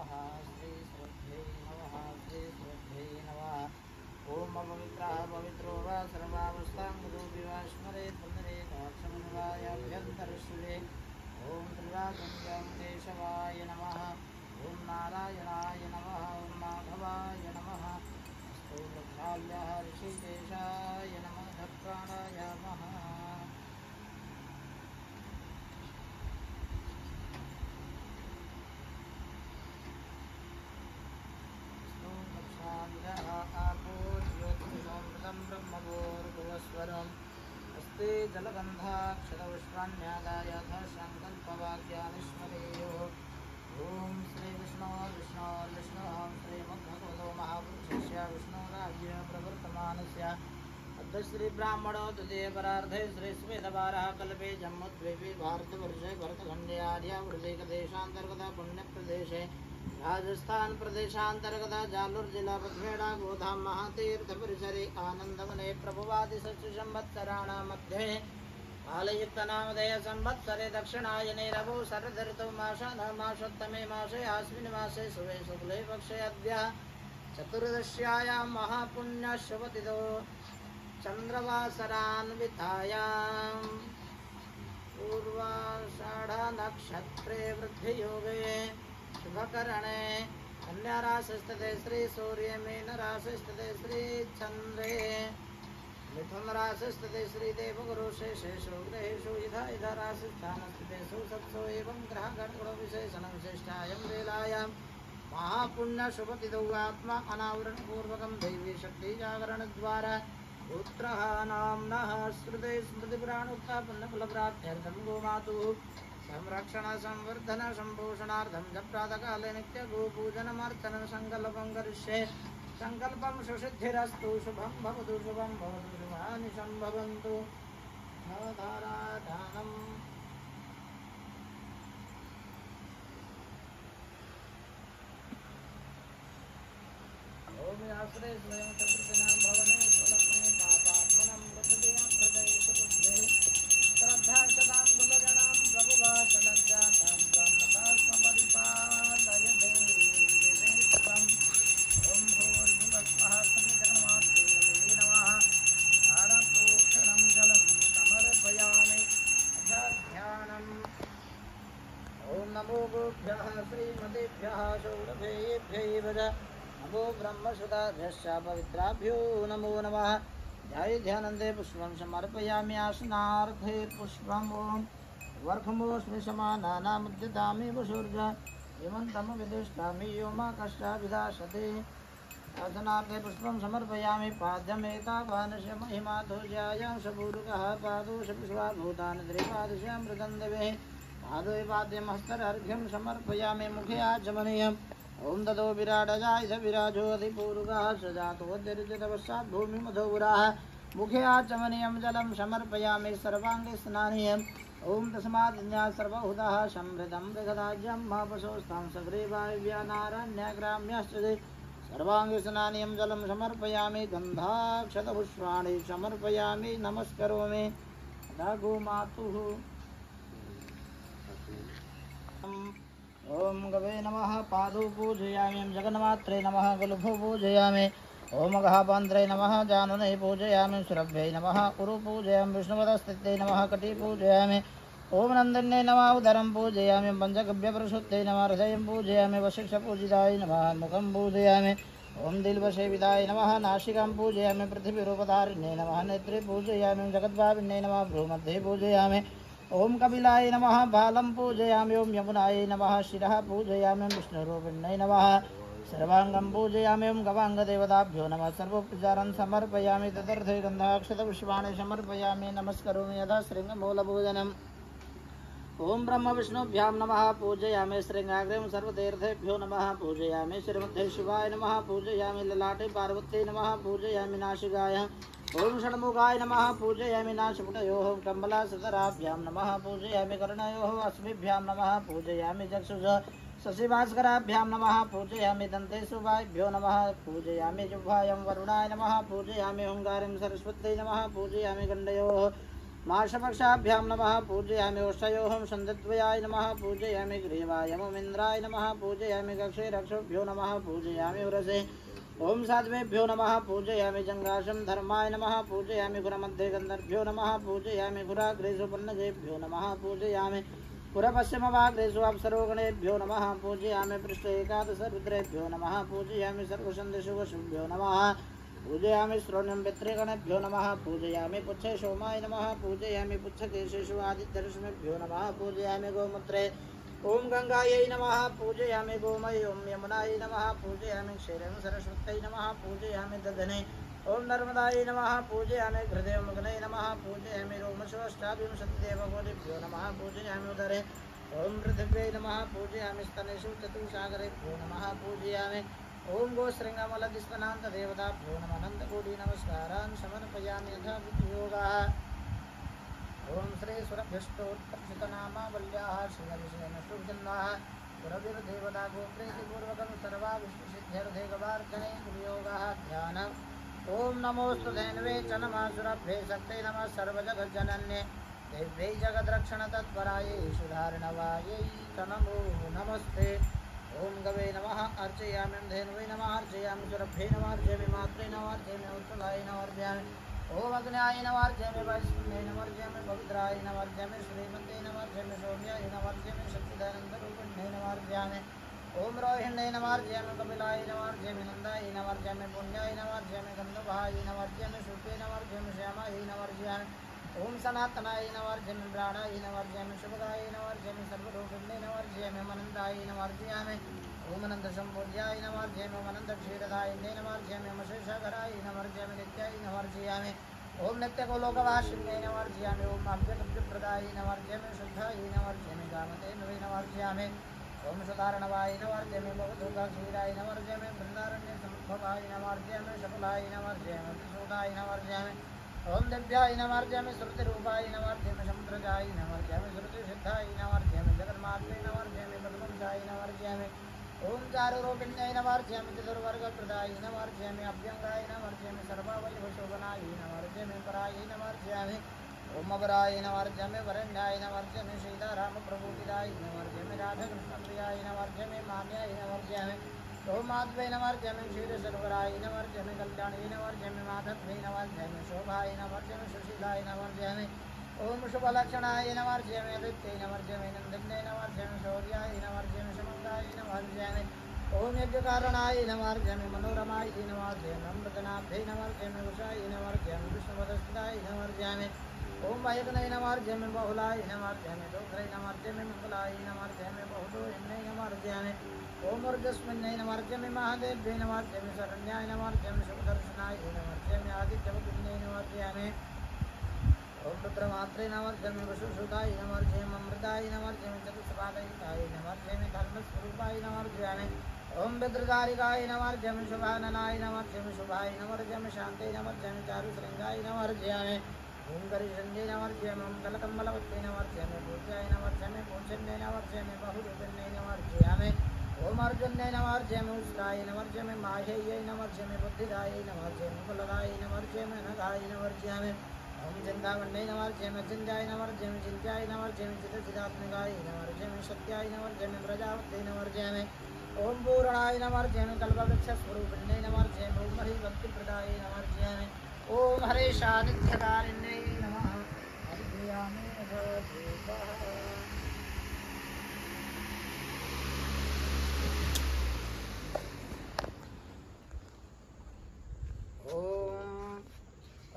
नमः श्री श्रद्धे नमः श्री श्रद्धे नमः। ओम अपवित्रः पवित्रो वा सर्वावस्थां गुरुभि वा स्मरेत् पुनरेकाक्षमनिवायाभ्यन्तरश्रुते। ओम त्रिराजं केशवाय नमः। ओम नारायणाय नमः। ओम माधवाय नमः। अस्तु वृक्षाल्याः ऋषिकेशाय नमः। प्राणायामः। आपोज्योतिषोमृतं ब्रह्मभूर्भुवस्वरम् अस्ति जलगन्धाक्षरपुष्पाण्यादाय सङ्कल्पवाक्यानि स्मरेयुः। ॐ श्रीविष्णोर्विष्णोर्विष्णुः श्रीमद्भगवतो महापुरुषस्य विष्णोराज्य प्रवर्तमानस्य अद्य श्रीब्राह्मणो द्वितीयपरार्धे श्रीस्वेदवारः कल्पे जम्मुद्वीपे भारतवर्षे भरतखण्डे आर्यावृदेकदेशान्तर्गत पुण्यप्रदेशे राजस्थान प्रदेशांतर्गत जालूर जिला पद्मेड़ा गोधाम महातीर्थ परिसरे आनंदवने प्रभुवादि संवत्सराणां मध्ये कालयुक्त नामधेय संवत्सरे दक्षिणायने रवौ शरदऋतौ मासोत्तमे मासे आश्विन मासे शुभे शुक्ले पक्षे अद्य चतुर्दश्यायां महापुण्यशुभतिथौ चंद्रवासरान्वितायां पूर्वाषाढ़ नक्षत्रे वृद्धियोगे शुभकरणे कन्या राशिस्थिते श्री सूर्ये मीन राशिस्थिते श्री चंद्रे मिथुन राशिस्थिते श्री देवगुरु शेषेषु ग्रहेषु इधा राशिस्थानस्थितेषु सत्सु एवं ग्रहगणगुण विशेषण विशिष्टायां वेलायां महापुण्यशुभतिथौ आत्मा अनावरण पूर्वकं दैवी शक्ति जागरण द्वारा पुत्रः नाम्नः श्रुते स्मृतिपुराणोक्ता पुण्यफलप्राप्त्यर्थं गोमातुः संरक्षण संवर्धन संभूषणार्थं च प्रातःकाले नित्य गोपूजनमर्चनं संकल्पं करिष्ये। संकल्पं सुसिद्धिरस्तु शुभं भवतु शुभं भवतु शुभानि सम्भवन्तु। नवधारादानम् ओम आश्रय स्वयं चतुर्दिनां भवने स्वलक्ष्मी पापात्मनं प्रकृतिनां हृदयेषु बुद्धे श्रद्धा सदां कुलजनां प्रभुवासलज्जातां त्वं परिपालय देवी त्वम्। ओम भूर्भुवस्वः श्रीजगन्मात्रे नमः। तारप्रोक्षणं जलं समर्पयामि ध्यानम्। ओम नमो गोभ्यः श्रीमतेभ्यः सौरभेभ्यैव च नमो ब्रह्मसुताभ्यश्च पवित्राभ्यो नमो नमः। ध्याये ध्यानन्दे पुष्पं समर्पयामि आसनार्थे पुष्पम्। ओम वर्खमोऽस्मि समानानामुद्यतामि वसुर्ज हेमन्तं विदिष्टामि यो मा कष्टाभिधाशते। आसनार्थे पुष्पं समर्पयामि पाद्यमेतावानस्य महिमा ध्वजायां सबूरुकः पादोषविश्वाभूतानि त्रिपादस्यामृतन्दवे पादोय पाद्यं हस्तर्घ्यं समर्पयामि मुखे आचमनीयम्। ओम ततो विराडजाय स विराजो अधिपूरुगः स जातोऽद्यर्जितवशात् भूमिमधोपुराः मुखे आचमनीयं जलं समर्पयामि सर्वाङ्गे स्नानीयम्। ओम तस्माद् सर्वहुतः संभृतं मृगराज्यं महापशोस्तां सग्रीवायुव्यानारण्यग्राम्यश्च सर्वाङ्गे स्नानीयं जलं समर्पयामि गन्धाक्षतपुष्पाणि समर्पयामि नमस्करोमि गोमातुः। ओम गवे नमः पादौ पूजयामि जगन्मात्रे नमः गुलभो पूजयामि। ओम गहापान्त्रे नमः जानने पूजयामि सुरभ्यै नमः उरु पूजयामि विष्णुपदस्थिते नमः कटी पूजयामि। ओम नन्दिन्ये नमः उदरं पूजयामि पञ्चगव्यप्रसुत्ते नमः हृदयं पूजयामि वशिष्ठपूजिताय नमः मुखं पूजयामि। ओम दिल्वसेविताय नमः नासिकां पूजयामि पृथिवीरूपधारिण्ये नमः नेत्रे पूजयामि जगद्भाविन्ये नमः भ्रूमध्ये पूजयामि। ओम कपिलाय नमः बालं पूजयामि। ओम यमुनाय नमः शिरः पूजयामि विष्णुरूपिण्यै नमः सर्वांगं पूजयामि। ओम गवांगदेवताभ्यो नमः सर्वोपचारं समर्पयामि तदर्थे गन्धाक्षतपुष्पाणि समर्पयामि नमस्करोमि यदा श्रृङ्गमूलपूजनम्। ओम ब्रह्म विष्णुभ्यां नमः पूजयामि श्रृंगाग्रं सर्वतीर्थेभ्यो नमः पूजयामि श्रीमद्धे शिवाय नमः पूजयामि ललाटे पार्वत्यै नमः पूजयामि नासिकाय। ओम षण्मुखाय नमः पूजयामि नासिपुटयोः कम्बलासतराभ्यां नमः पूजयामि कर्णयोः अस्मिभ्यां नमः पूजयामि चक्षुष शशिभास्कराभ्यां नमः पूजयामि दन्तेषुभाभ्यो नमः पूजयामि जिह्वायां वरुणाय नमः पूजयामि ओंकारिं सरस्वत्यै नमः पूजयामि गण्डयोः माषपक्षाभ्यां नमः पूजयामि ओष्ठयोः सन्धिद्वयाय नमः पूजयामि ग्रीवाय मुमिन्द्राय नमः पूजयामि कक्षे रक्षोभ्यो नमः पूजयामि उरसे ओम साध्वेभ्यो नमः पूजयामि जंगाशं धर्माय नमः पूजयामि गुरमध्ये गन्धर्भ्यो नमः पूजयामि गुराग्रेषु पन्नगेभ्यो नमः पूजयामि पुरपश्चिमभागेषु अप्सरोगणेभ्यो नमः पूजयामि पृष्ठे एकादश रुद्रेभ्यो नमः पूजयामि सर्वसन्धिषु वसुभ्यो नमः पूजयामि श्रोण्यं पितृगणेभ्यो नमः पूजयामि पुच्छे सोमाय नमः पूजयामि पुच्छकेशेषु आदित्यरश्मिभ्यो नमः पूजयामि गोमूत्रे ओम गंगायै नमः पूजयामि गोमय ओम यमुनायै नमः पूजयामि क्षीरं सरस्वत्यै नमः पूजयामि दधने ओम नर्मदायै नमः पूजयामि हृदयमुग्नै नमः पूजयामि रोमशोष्टाविंशतिदेवगोलिभ्यो नमः पूजयामि उदरे ओम पृथिव्यै नमः पूजयामि स्तनेषु चतुस्सागरेभ्यो नमः पूजयामि ओम गोश्रृङ्गमलदिस्वनान्तदेवताभ्यो नमः अनन्तकोटि नमस्कारान् समर्पयामि यथा विधियोगाः ओम श्री सुरभ्यष्टोत्कर्षितनामावल्याः श्रीहरिशेनशुभजन्माः सुरभिर्देवता गोप्रीतिपूर्वकं सर्वा विष्णुसिद्ध्यर्थे गवार्चने विनियोगाः ध्यानम् ओम नमोऽस्तु धेनवे च नमः सुरभ्ये शक्ते नमः सर्वजगज्जनन्ये देव्यै जगद्रक्षणतत्परायै सुधारणवायै च नमो नमस्ते ओम गवे नमः अर्चयामि धेनवे नमः अर्चयामि सुरभ्ये नमः अर्चयामि मात्रे नमः अर्चयामि उत्तलाय नमः अर्चयामि ओम अग्न्याय नमः अर्चयामि वैष्णवे नमः अर्चयामि पवित्राय नमः अर्चयामि श्रीमते नमः अर्चयामि सौम्याय नमः अर्चयामि शक्तिदानन्दरूपिण्ये नमः अर्चयामि ओम रोहिण्ये नमः अर्चयामि कपिलाय नमः अर्चयामि नन्दाय नमः अर्चयामि पुण्याय नमः अर्चयामि गन्धर्वाय नमः अर्चयामि शुभे नमः अर्चयामि श्यामाय नमः अर्चयामि ओम सनातनाय नमः अर्चयामि प्राणाय नमः अर्चयामि शुभगाय नमः अर्चयामि सर्वरूपिण्ये नमः अर्चयामि अनन्ताय नमः अर्चयामि ओम अनन्तसम्पूज्याय नमः अर्चयामि ओम अनन्तक्षीरदायिने नमः अर्चयामि ओम शेषाकराय नमः अर्चयामि नित्याय नमः अर्चयामि ओम नित्यगोलोकवासिन्ये नमः अर्चयामि ओम अभ्यगभ्यप्रदाय नमः अर्चयामि शुद्धाय नमः अर्चयामि कामधेनवे नमः अर्चयामि ओम सुधारणवाय नमः अर्चयामि बहुदुर्गाक्षीराय नमः अर्चयामि बृन्दारण्यसम्भवाय नमः अर्चयामि शकलाय नमः अर्चयामि विशोदाय नमः अर्चयामि ओम दिव्याय नमः अर्चयामि श्रुतिरूपाय नमः अर्चयामि समुद्रजाय नमः अर्चयामि श्रुतिसिद्धाय नमः अर्चयामि जगन्मात्रे नमः अर्चयामि पद्मजाय नमः अर्चयामि ओम चारुरूपिण्यै नमः अर्चयामि चतुर्वर्गप्रदाय नमः अर्चयामि अभ्यङ्गाय नमः अर्चयामि सर्वावयवशोभनाय नमः अर्चयामि पराय नमः अर्चयामि ओम अवराय नमः अर्चयामि वरण्याय नमः अर्चयामि सीतारामप्रभुपिताय नमः अर्चयामि राधाकृष्णप्रियाय नमः अर्चयामि मान्याय नमः अर्चयामि ओम माधवे नमः अर्चयामि क्षीरसरोवराय नमः अर्चयामि कल्याणे नमः अर्चयामि माधवे नमः अर्चयामि शोभाय नमः अर्चयामि सुशीलाय नमः अर्चयामि ओम शुभलक्षणाय नमः अर्चयामि आदित्ये नमः अर्चयामि नन्दिन्ये नमः अर्चयामि शौर्याय नमः अर्चयामि समन्ताय नमः अर्चयामि ओम यज्ञकारणाय नमः अर्चयामि मनोरमाय नमः अर्चयामि अमृतनाभे नमः अर्चयामि उषाय नमः अर्चयामि विष्णुपदस्थिताय नमः अर्चयामि ओम वायकने नमः अर्चयामि बहुलाय नमः अर्चयामि दोग्रे नमः अर्चयामि मंगलाय नमः अर्चयामि बहुदोहिन्ये नमः अर्चयामि ओम ऊर्जस्मिन्ये नमः अर्चयामि महादेव्ये नमः अर्चयामि शरण्याय नमः अर्चयामि शुभदर्शनाय नमः अर्चयामि आदित्यवपुन्ये नमः अर्चयामि ओम रुद्रमात्रे नमः अर्चयामि वसुसुताय नमः अर्चयामि अमृताय नमः अर्चयामि चतुष्पादयुताय नमः अर्चयामि धर्मस्वरूपाय नमः अर्चयामि ओम विद्रधारिकाय नमः अर्चयामि शुभाननाय नमः अर्चयामि शुभाय नमः अर्चयामि शान्ते नमः अर्चयामि चारुशृङ्गाय नमः अर्चयामि ओम गरिषण्ये नमः अर्चयामि ओम कलकमलवत्ते नमः अर्चयामि पूज्याय नमः अर्चयामि पूजन्ये नमः अर्चयामि बहुरूपिण्ये नमः अर्चयामि ओम अर्जुन्ये नमः अर्चयामि उष्ट्राय नमः अर्चयामि माह्यै नमः अर्चयामि बुद्धिदायै नमः अर्चयामि कुलदाय नमः अर्चयामि अनघाय नमः अर्चयामि ओम चिन्तामण्ये नमः अर्चयामि चिन्त्याय नमः अर्चयामि चिन्त्याय नमः अर्चयामि चित्तचिदात्मिकाय नमः अर्चयामि सत्याय नमः अर्चयामि प्रजापते नमः अर्चयामि ओम पूर्णाय नमः अर्चयामि कल्पवृक्षस्वरूपिण्ये नमः अर्चयामि ओम हरिभक्तिप्रदाय नमः अर्चयामि ओम हरेशानित्यकारिण्ये नमः अर्चयामि ओम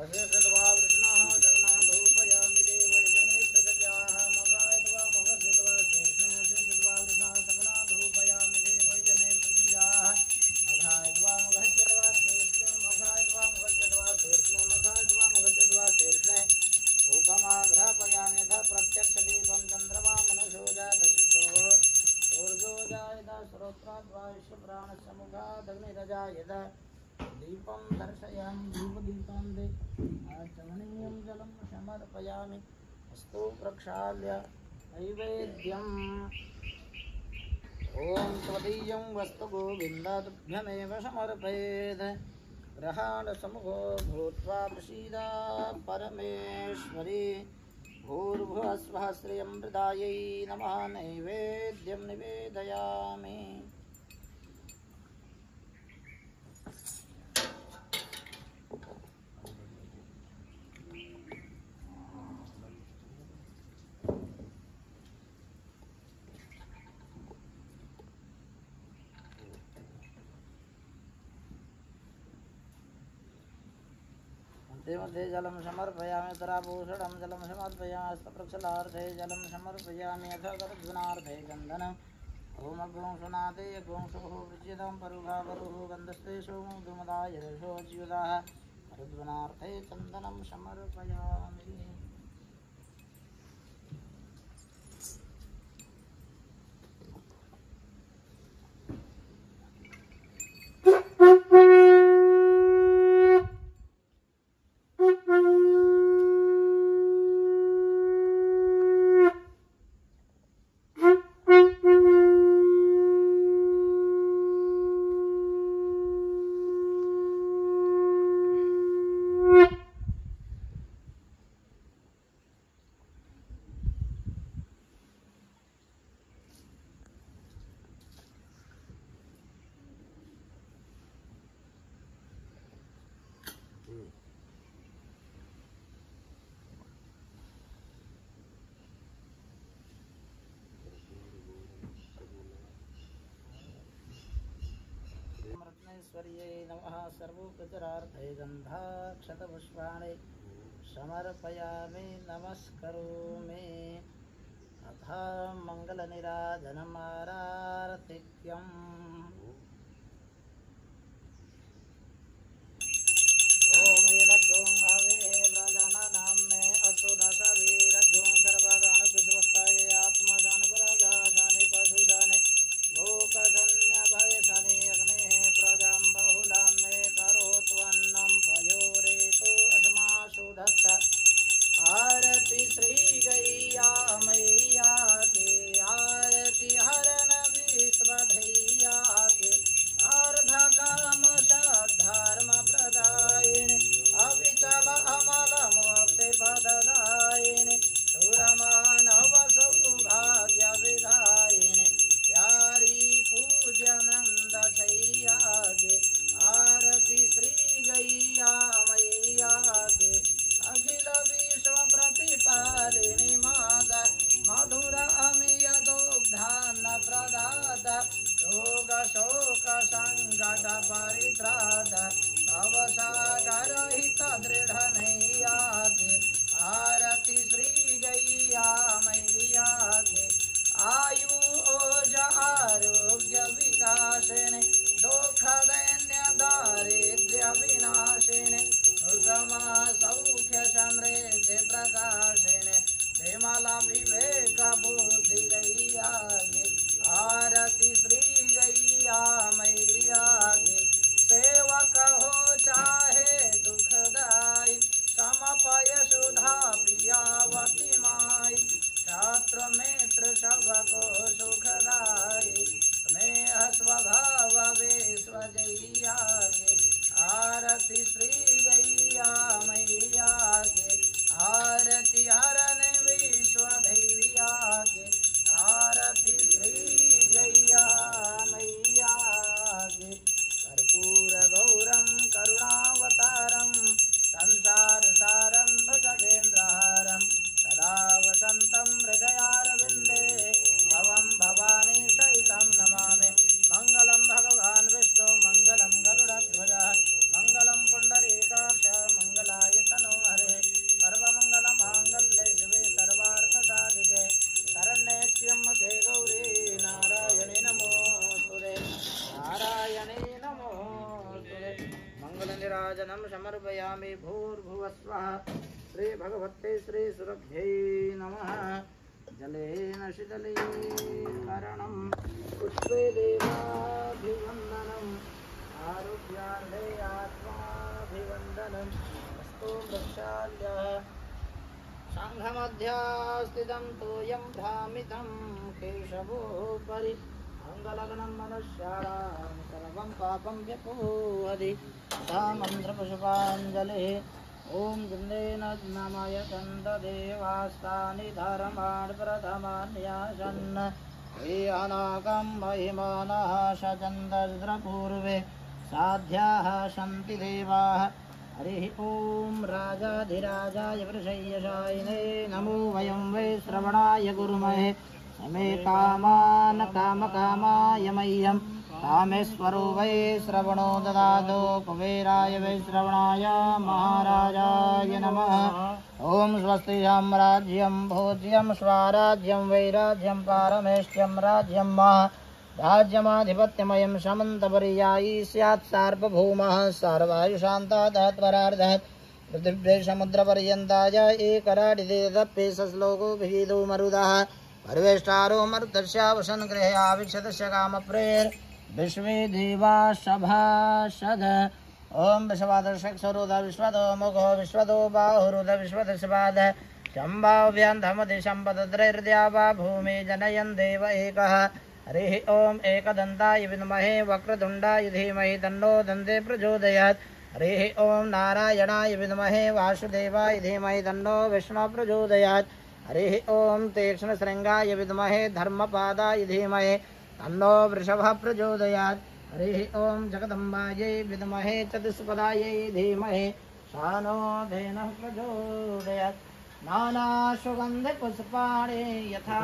अशेषद्वा वृष्णः जगन्नाथोपयामि देवैजनेत्रव्याः मघायद्वा मघसिद्वा शेषद्वा वृष्णः जगन्नाथोपयामि देवैजनेत्रव्याः मघायद्वा मघसिद्वा शेषं मघायद्वा मघसिद्वा शेषं मघायद्वा मघसिद्वा शेषं उपमाघ्रापयामि यथा प्रत्यक्षदीपं चन्द्रमा मनसो जातशितोः सूर्यो जायत श्रोत्राद्वा विश्वप्राणसमुखादग्निरजायत दीपं दर्शयामि दीपदीपं दे आचमनीयं जलं समर्पयामि अस्तु प्रक्षाल्य नैवेद्यम् ओम त्वदीयं वस्तु गोविन्दाभ्यमेव समर्पयेत् ग्रहाणसमुखो भूत्वा प्रसीदा परमेश्वरी भूर्भुवस्वः श्रियमृदायै नमः नैवेद्यं निवेदयामि। मध्ये जलं समर्पयामि उत्तराभूषणं जलं समर्पयामि हस्तप्रक्षालार्थे जलं समर्पयामि अथ गर्भनार्थे गन्धनम् ओम अग्ं सुनाते अग्ं सुः वृज्यतां परुघा परुः गन्धस्ते सोमो धूमदाय रसो ज्युदाः गर्भनार्थे चन्दनं समर्पयामि। रत्नेश्वर्यै नमः सर्वोपचारार्थे गन्धाक्षतपुष्पाणि समर्पयामि नमस्करोमि अथ मङ्गलनीराजनमारार्तिक्यम्। ओम वीरग्गुं हवे व्रजानानां मे असुरसवीरग्गुं सर्वगानुविश्वस्ताय आत्मशानपराजाशानि पशुशानि लोकशन्यभयशनि अग्नेः प्रजां बहुलां मे करोत्वन्नं पयोरेतो अस्मासु दत्त। आरति श्रीगैया मैया के आरति हरन विश्वधैया के अर्धकाम सद्धर्म प्रदायिनि अविचल अमल मुक्ति पददायिनि सुरमानव सौभाग्य विधायिनि प्यारी पूजनंद छैया के आरति श्री गैया मैया के अखिल विश्व प्रतिपालिनी माता मधुर अमिय दुग्धान्न प्रदाता रोग शोक संकट परित्रात भवसागर हित दृढ़ नैया के आरति श्री गैया मैया के आयु ओज आरोग्य विकासिनि दुख दैन्य दारिद्र्य विनाशिनि सुषमा सौख्य समृद्धि प्रकाशिनि विमल विवेक बुद्धि गैया के आरति श्री गैया मैया के सेवक हो चाहे दुखदाई समपय सुधा प्रियावती माई छात्र मित्र सबको सुखदाई स्नेह स्वभाव विश्व जैया के आरति श्री गैया मैया के आरति हरन विश्व धैया के आरति श्री गैया मैया के कर्पूर गौरम करुणावतारम संसार सारम भजगेन्द्रहारम सदा वसंतं हृदयारविन्दे भवं भवानी सहितं नमामि। मंगलम भगवान विष्णु मंगलम गरुड़ध्वज मंगलम पुंडरीकाक्ष मंगलाय तनो हरे सर्वमंगलमांगल्ये शिवे सर्वार्थसाधिके शरण्ये त्र्यंबके गौरी नारायणे नमोस्तुते नारायणे नमोस्तुते। मंगलनीराजनं समर्पयामि भूर्भुवस्वः श्री भगवते श्री सुरभ्यै नमः। जलेन शीतलीकरणं पुष्पे देवाभिवन्दनम् आरोग्यार्थे आत्माभिवन्दनम् अस्तु वृक्षाल्यः सांघमध्यास्थितं तोयं भ्रामितं केशवोपरि अङ्गलग्नं मनुष्याणां सर्वं पापं व्यपोहति सा मन्त्रपुष्पाञ्जलिः। ओम गन्धेन नमय चन्ददेवास्तानि धर्माणि प्रथमान्यासन् हे अनाकं महिमानः शचन्दस्रपूर्वे साध्याः सन्ति देवाः हरिः ॐ राजाधिराजाय वृषय्यशायिने नमो वयं वै श्रवणाय कुर्महे समे कामान् कामकामाय मह्यं कामेश्वरो वै श्रवणो ददातु कुबेराय वै श्रवणाय महाराजाय नमः ॐ स्वस्ति साम्राज्यं भोज्यं स्वराज्यं वैराज्यं पारमेष्ट्यं राज्यं राज्यमाधिपत्यमयं समन्तपर्यायी स्यात् सार्वभौमः सर्वायुशान्ता तत्परार्धः पृथिव्यै समुद्रपर्यन्ताय एकराडिदेदप्ये सश्लोको विहितो मरुदः परिवेष्टारो मरुतस्यावसन् गृहे आविक्षतस्य कामप्रेर विश्वे देवा सभासद ओम विश्वादशक्षरोद विश्वतो मुखो विश्वतो बाहुरुद विश्वदशपाद शम्भाव्यन्धमति सम्पदद्रैर्द्यावा भूमि जनयन् देव एकः हरिः ओम एकदन्ताय विद्महे वक्रतुण्डाय धीमहि तन्नो दन्ते प्रचोदयात् हरिः ओम नारायणाय विद्महे वासुदेवाय धीमहि तन्नो विष्णुः प्रचोदयात् हरिः ओम तीक्ष्णशृङ्गाय विद्महे धर्मपादाय धीमहि तन्नो वृषभः प्रचोदयात् हरिः ओम जगदम्बायै विद्महे चतुष्पदायै धीमहि सानो धेनुः प्रचोदयात् नानासुगन्धपुष्पाणि यथा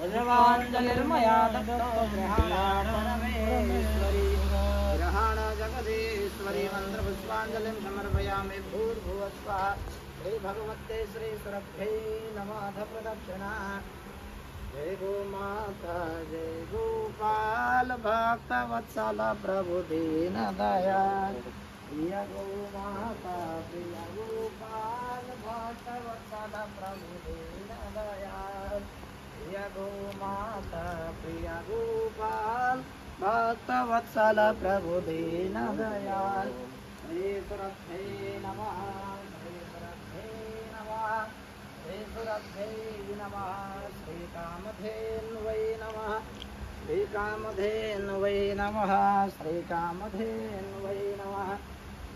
उज्ज्वाञ्जलिर्मया दत्तो ग्रहाण जगदीश्वरी मन्त्रपुष्पाञ्जलिं समर्पयामि भूर्भुवस्वः श्री भगवते श्री सुरभ्यै नमः प्रदक्षिणा जय गो माता जय गोपाल भक्त वत्सल प्रभु दीन दयाल प्रिय गो माता प्रिय गोपाल भक्त वत्सल प्रभु दीन दयाल प्रिय गो माता प्रिय गोपाल भक्त वत्सल प्रभु दीन दयाल श्री सुरभ्यै नमः श्रीसुरभ्यै नमः श्रीकामधेन्वै नमः श्रीकामधेन्वै नमः श्रीकामधेन्वै नमः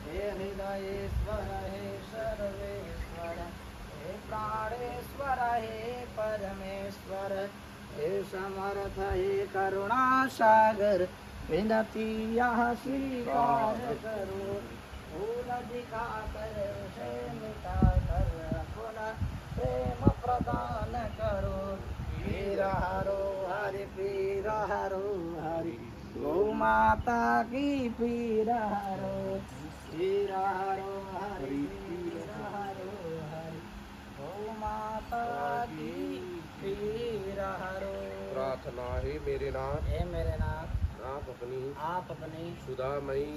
हे हृदयेश्वर हे सर्वेश्वर हे प्राणेश्वर हे परमेश्वर हे समर्थ हे करुणासागर विनती यह स्वीकार करो फूल दिखाकर से मिटाकर पुनः प्रेम प्रदान करो पीर हरो हरि पीर हरो हरि गौ माता की पीर हरो पीर हरो हरि पीर हरो हरि गौ माता की पीर हरो। प्रार्थना है मेरे नाथ, हे मेरे नाथ, आप अपनी सुधामयी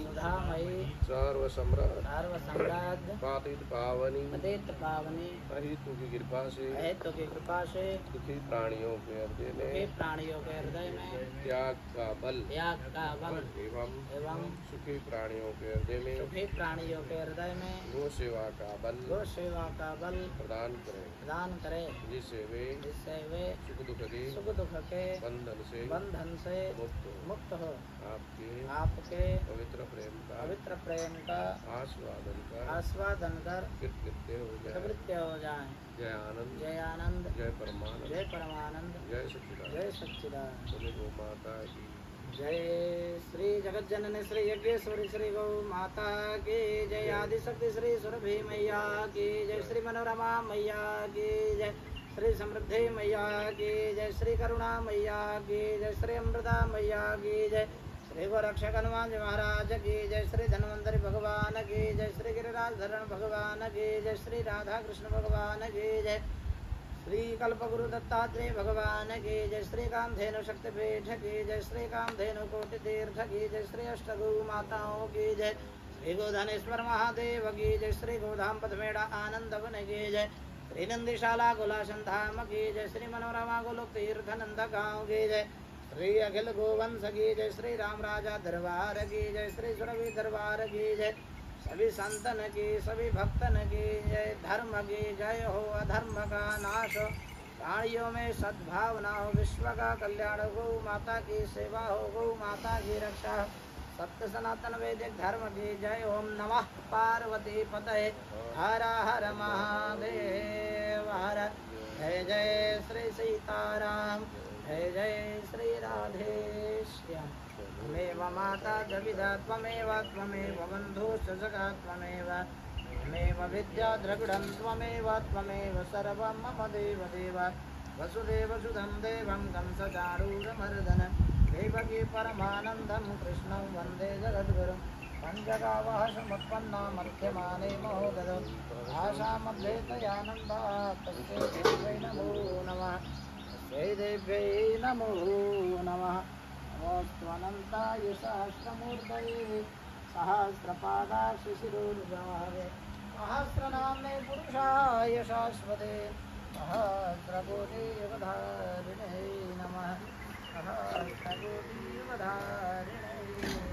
सर्व सम्राट पातित पावनी अहितु की कृपा से दुखी प्राणियों के हृदय में त्याग का बल एवं सुखी प्राणियों के हृदय में गो सेवा का बल प्रदान करे जिससे वे सुख दुख के बंधन से मुक्त हो आपके पवित्र प्रेम का आस्वादन कर कृत्य हो जाए। जय आनंद जय परमानंद जय सच्चिदानंद बोले गौ माता की जय। श्री जगत जननी श्री यज्ञेश्वरी श्री गौ माता की जय। आदिशक्ति श्री सुरभि मैया की जय। श्री मनोरमा मैया की जय। श्री समृद्धि मैया की जय। श्री करुणा मैया की जय। श्री अमृता मैया की जय। श्री गोरक्षक हनुमान जी महाराज की जय। श्री धन्वंतरि भगवान की जय। श्री गिरिराज धरण भगवान की जय। श्री राधा कृष्ण भगवान की जय। श्री कल्पगुरु दत्तात्रेय भगवान की जय। श्री कामधेनु शक्तिपीठ की जय। श्री कामधेनु कोटि तीर्थ की जय। श्री अष्टगौ माताओं की जय। श्री गोधनेश्वर महादेव की जय। श्री गोधाम पथमेड़ा आनंद वन की जय। श्री नंदीशाला गुलाशन धाम की जय। श्री मनोरमा गोलोक तीर्थ नंद गाँव की जय। श्री अखिल गोवंश की जय। श्री राम राजा दरबार की जय। श्री सुरभि दरबार की जय। सभी संतन की सभी भक्तन की जय। धर्म की जय हो अधर्म का नाश हो प्राणियों में सद्भावना हो विश्व का कल्याण। गौ माता की सेवा हो गौ माता की रक्षा। सत्य सनातन वैदिक धर्म की जय। ओम नमः पार्वती पतये हर हर महादेव हर। जय जय श्री सीताराम जय जय श्री राधेश्याम। त्वमेव माता जगदा त्वमेव त्वमेव बन्धुश्च जगा त्वमेव त्वमेव विद्या द्रविडं त्वमेव त्वमेव सर्वं मम देवदेव। वसुदेवसुतं देवं कंसचारूरमर्दन देवकी परमानन्दं कृष्णं वन्दे जगद्गुरुं। पञ्चगावः समुत्पन्ना मध्यमाने महोदधौ आशामद्वैतयानन्दा तस्यै देव्यै नमो नमः तस्यै देव्यै नमो नमः। नमोऽस्त्वनन्ताय सहस्रमूर्तये सहस्रपादाक्षि शिरोरुबाहवे सहस्रनाम्ने पुरुषाय शाश्वते सहस्रकोटियुगधारिणे नमः सहस्रकोटियुगधारिणे।